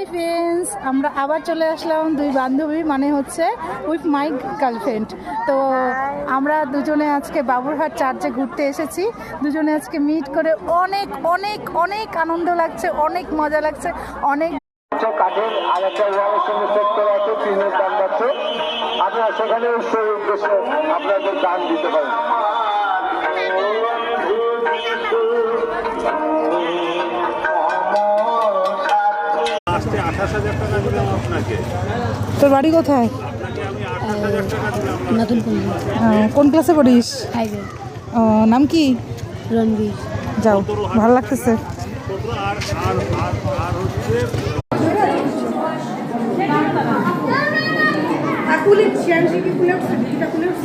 Hi friends, আমরা আবার চলে আসলাম দুই বান্ধবী, মানে হচ্ছে উইথ মাই গার্লফ্রেন্ড। তো আমরা দুজনে আজকে বাবুরহাট চার্চে ঘুরতে এসেছি। দুজনে আজকে মিট করে অনেক অনেক অনেক আনন্দ লাগছে, অনেক মজা লাগছে, অনেক কাঠের আর একটা ওয়ালের সঙ্গে সেট করা আছে, টিনের দাম পাচ্ছে। আপনারা সেখানে সেই উদ্দেশ্যে আপনাদের দান দিতে পারেন। লাস্টে 28,000 টাকা দিলাম আপনাকে। তোর বাড়ি কোথায়? আমি 28,000 টাকা দিলাম। নতুন কোন ক্লাসে পড়িস? হাইওয়ে নাম কি? রণবীর। যাও, ভালো লাগতেছে। আর আর আর আর হচ্ছে Akulit, siya, sige, kulit, sige, kulit.